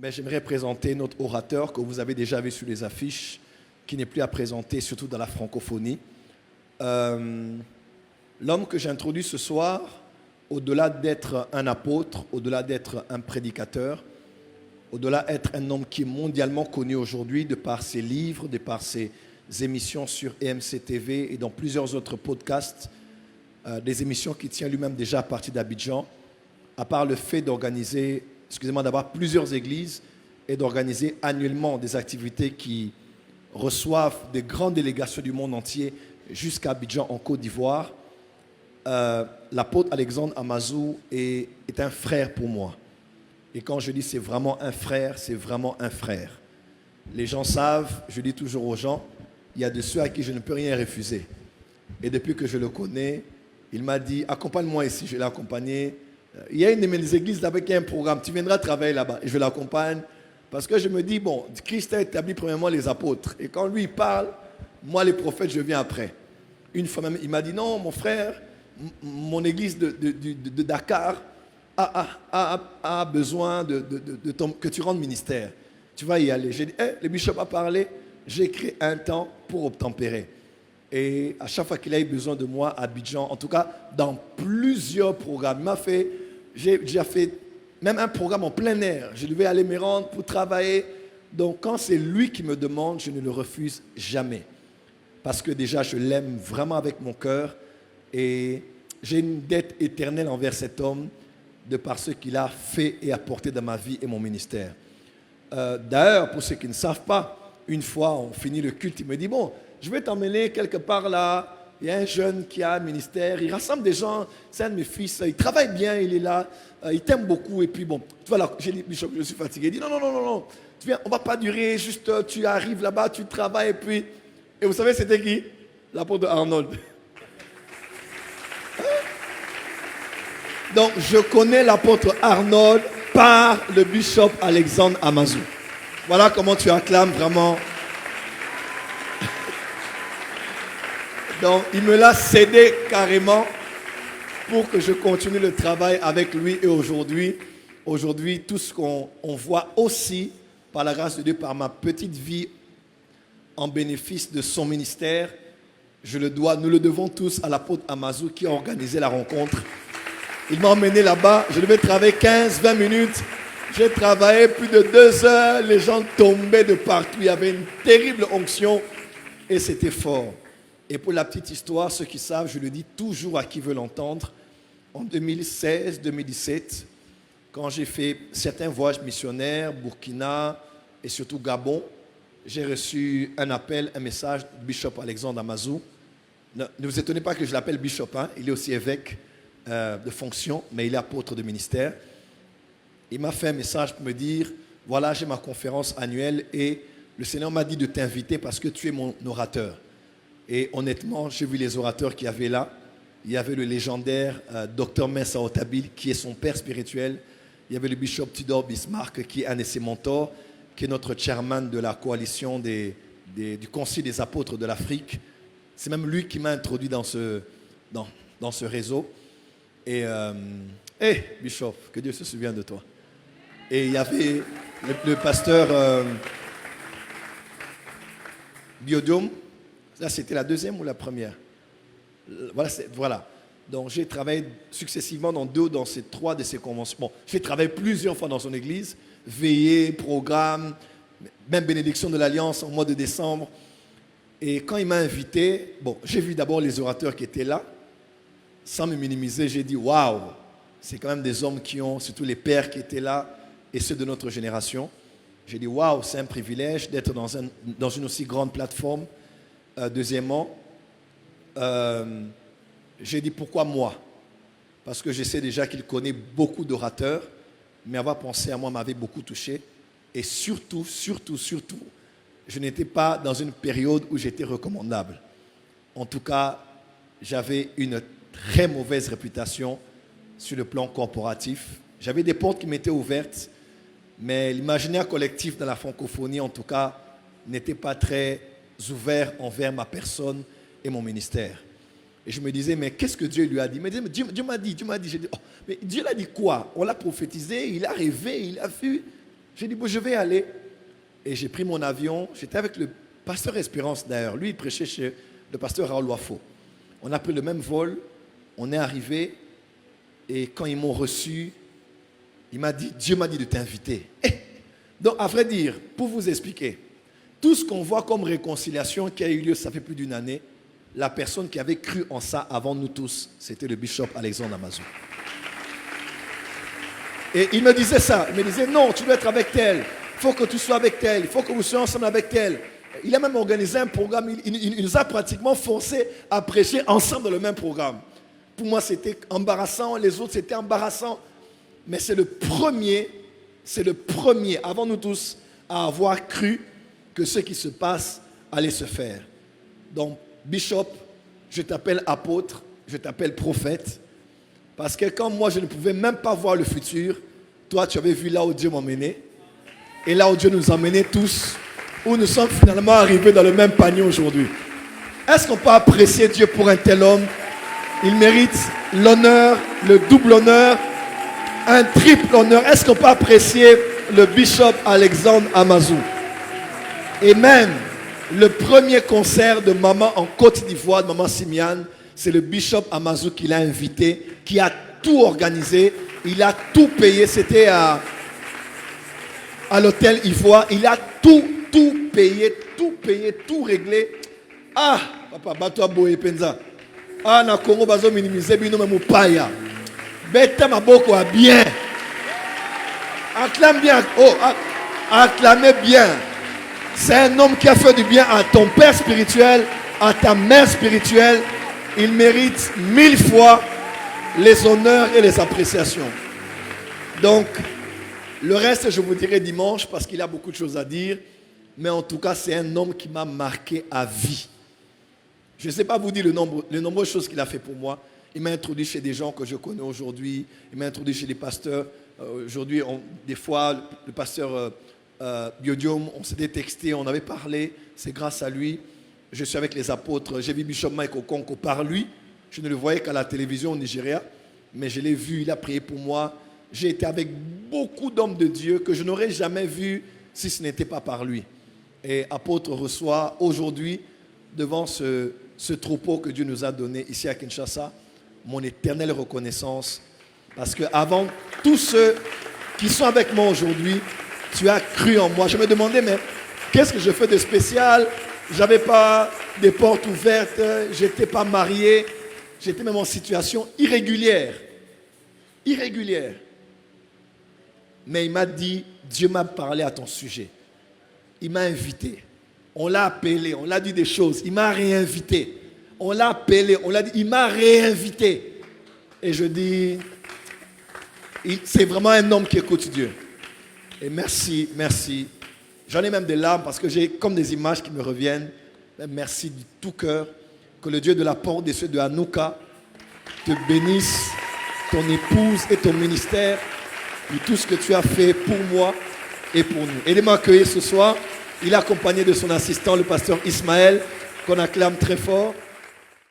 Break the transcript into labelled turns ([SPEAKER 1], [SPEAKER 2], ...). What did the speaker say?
[SPEAKER 1] Mais j'aimerais présenter notre orateur que vous avez déjà vu sur les affiches, qui n'est plus à présenter, surtout dans la francophonie. L'homme que j'introduis ce soir, au-delà d'être un apôtre, au-delà d'être un prédicateur, au-delà d'être un homme qui est mondialement connu aujourd'hui de par ses livres, de par ses émissions sur EMC TV et dans plusieurs autres podcasts, des émissions qu'il tient lui-même déjà à partir d'Abidjan, à part le fait d'organiser, d'avoir plusieurs églises et d'organiser annuellement des activités qui reçoivent des grandes délégations du monde entier jusqu'à Abidjan en Côte d'Ivoire. L'apôtre Alexandre Amazou est un frère pour moi. Et quand je dis c'est vraiment un frère, c'est vraiment un frère. Les gens savent, je dis toujours aux gens, il y a de ceux à qui je ne peux rien refuser. Et depuis que je le connais, il m'a dit, accompagne-moi ici, je l'ai accompagné. Il y a une de mes églises là-bas qui a un programme, tu viendras travailler là-bas. Et je l'accompagne parce que je me dis, bon, Christ a établi premièrement les apôtres. Et quand lui il parle, moi les prophètes, je viens après. Une fois même, il m'a dit, non, mon frère, mon église de Dakar a besoin que tu rendes ministère. Tu vas y aller. J'ai dit, le bishop a parlé, j'ai créé un temps pour obtempérer. Et à chaque fois qu'il a eu besoin de moi à Abidjan, en tout cas dans plusieurs programmes, j'ai déjà fait même un programme en plein air. Je devais aller me rendre pour travailler. Donc quand c'est lui qui me demande, je ne le refuse jamais. Parce que déjà, je l'aime vraiment avec mon cœur. Et j'ai une dette éternelle envers cet homme de par ce qu'il a fait et apporté dans ma vie et mon ministère. D'ailleurs, pour ceux qui ne savent pas, une fois on finit le culte, il me dit, bon, je vais t'emmener quelque part là. Il y a un jeune qui a un ministère, il rassemble des gens, c'est un de mes fils, il travaille bien, il est là, il t'aime beaucoup. Et puis bon, tu vois là, j'ai dit, Bishop, je suis fatigué. Il dit, non, tu viens, on ne va pas durer, juste tu arrives là-bas, tu travailles et puis... Et vous savez c'était qui? L'apôtre Arnold. Donc je connais l'apôtre Arnold par le bishop Alexandre Amazou. Voilà comment tu acclames vraiment. Donc, il me l'a cédé carrément pour que je continue le travail avec lui. Et aujourd'hui, tout ce qu'on voit aussi, par la grâce de Dieu, par ma petite vie, en bénéfice de son ministère, nous le devons tous à l'apôtre Amazou qui a organisé la rencontre. Il m'a emmené là-bas, je devais travailler 15-20 minutes. J'ai travaillé plus de 2 heures, les gens tombaient de partout. Il y avait une terrible onction et c'était fort. Et pour la petite histoire, ceux qui savent, je le dis toujours à qui veut l'entendre, en 2016-2017, quand j'ai fait certains voyages missionnaires, Burkina et surtout Gabon, j'ai reçu un appel, un message du bishop Alexandre Amazou. Ne vous étonnez pas que je l'appelle bishop, hein, il est aussi évêque de fonction, mais il est apôtre de ministère. Il m'a fait un message pour me dire, voilà, j'ai ma conférence annuelle et le Seigneur m'a dit de t'inviter parce que tu es mon orateur. Et honnêtement, j'ai vu les orateurs qu'il y avait là. Il y avait le légendaire Dr Mensa Otabil, qui est son père spirituel. Il y avait le bishop Tudor Bismarck, qui est un de ses mentors, qui est notre chairman de la coalition du Concile des apôtres de l'Afrique. C'est même lui qui m'a introduit dans ce réseau. Et, bishop, que Dieu se souvienne de toi. Et il y avait le pasteur Biodium. Là, c'était la deuxième ou la première? Voilà. Donc, j'ai travaillé successivement dans ces 3 de ces conventions. Bon, j'ai travaillé plusieurs fois dans son église. Veillée, programme, même bénédiction de l'Alliance au mois de décembre. Et quand il m'a invité, bon, j'ai vu d'abord les orateurs qui étaient là. Sans me minimiser, j'ai dit, waouh, c'est quand même des hommes qui ont, surtout les pères qui étaient là et ceux de notre génération. J'ai dit, waouh, c'est un privilège d'être dans une aussi grande plateforme. Deuxièmement, j'ai dit pourquoi moi? Parce que je sais déjà qu'il connaît beaucoup d'orateurs, mais avoir pensé à moi m'avait beaucoup touché. Et surtout, je n'étais pas dans une période où j'étais recommandable. En tout cas, j'avais une très mauvaise réputation sur le plan corporatif. J'avais des portes qui m'étaient ouvertes, mais l'imaginaire collectif dans la francophonie, en tout cas, n'était pas très ouvert envers ma personne et mon ministère. Et je me disais, mais qu'est-ce que Dieu lui a dit? Mais Dieu m'a dit. J'ai dit, oh, mais Dieu l'a dit quoi? On l'a prophétisé, il a rêvé, il a vu. J'ai dit, bon, je vais aller. Et j'ai pris mon avion. J'étais avec le pasteur Espérance d'ailleurs. Lui, il prêchait chez le pasteur Raoul Wafo. On a pris le même vol. On est arrivé. Et quand ils m'ont reçu, il m'a dit, Dieu m'a dit de t'inviter. Donc, à vrai dire, pour vous expliquer, tout ce qu'on voit comme réconciliation qui a eu lieu, ça fait plus d'une année, la personne qui avait cru en ça avant nous tous, c'était le bishop Alexandre Amazou. Et il me disait ça. Il me disait, non, tu dois être avec tel. Il faut que tu sois avec tel. Il faut que vous soyez ensemble avec tel. Il a même organisé un programme. Il nous a pratiquement forcé à prêcher ensemble dans le même programme. Pour moi, c'était embarrassant. Les autres, c'était embarrassant. Mais c'est le premier, avant nous tous, à avoir cru que ce qui se passe allait se faire. Donc, Bishop, je t'appelle apôtre, je t'appelle prophète. Parce que quand moi, je ne pouvais même pas voir le futur, toi, tu avais vu là où Dieu m'a mené. Et là où Dieu nous a menés tous, où nous sommes finalement arrivés dans le même panier aujourd'hui. Est-ce qu'on peut apprécier Dieu pour un tel homme? Il mérite l'honneur, le double honneur, un triple honneur. Est-ce qu'on peut apprécier le bishop Alexandre Amazou? Et même, le premier concert de maman en Côte d'Ivoire, de maman Simiane, c'est le bishop Amazou qui l'a invité, qui a tout organisé, il a tout payé, c'était à l'hôtel Ivoire, il a tout payé, tout réglé. Ah, papa, bato boye penza. Ah, na Congo bazo minimiser bino même paya. Beta maboko a bien. Acclame bien. Oh, acclamez bien. C'est un homme qui a fait du bien à ton père spirituel, à ta mère spirituelle. Il mérite 1000 fois les honneurs et les appréciations. Donc, le reste, je vous dirai dimanche parce qu'il a beaucoup de choses à dire. Mais en tout cas, c'est un homme qui m'a marqué à vie. Je ne sais pas vous dire les nombreuses choses qu'il a fait pour moi. Il m'a introduit chez des gens que je connais aujourd'hui. Il m'a introduit chez des pasteurs. Aujourd'hui, des fois, le pasteur Biodium, on s'était texté, on avait parlé. C'est grâce à lui. Je suis avec les apôtres. J'ai vu Bishop Mike Okonko par lui. Je ne le voyais qu'à la télévision au Nigeria. Mais je l'ai vu, il a prié pour moi. J'ai été avec beaucoup d'hommes de Dieu que je n'aurais jamais vus si ce n'était pas par lui. Et apôtre reçoit aujourd'hui, devant ce troupeau que Dieu nous a donné ici à Kinshasa, mon éternelle reconnaissance. Parce qu'avant tous ceux qui sont avec moi aujourd'hui, tu as cru en moi. Je me demandais, mais qu'est-ce que je fais de spécial? Je n'avais pas des portes ouvertes, je n'étais pas marié, j'étais même en situation irrégulière. Irrégulière. Mais il m'a dit, Dieu m'a parlé à ton sujet. Il m'a invité. On l'a appelé, on l'a dit des choses. Il m'a réinvité. On l'a appelé, on l'a dit, il m'a réinvité. Et je dis, c'est vraiment un homme qui écoute Dieu. Et merci, merci. J'en ai même des larmes parce que j'ai comme des images qui me reviennent. Merci du tout cœur. Que le Dieu de la porte des cieux de Hanouka te bénisse, ton épouse et ton ministère, pour tout ce que tu as fait pour moi et pour nous. Aidez-moi à accueillir ce soir. Il est accompagné de son assistant, le pasteur Ismaël, qu'on acclame très fort.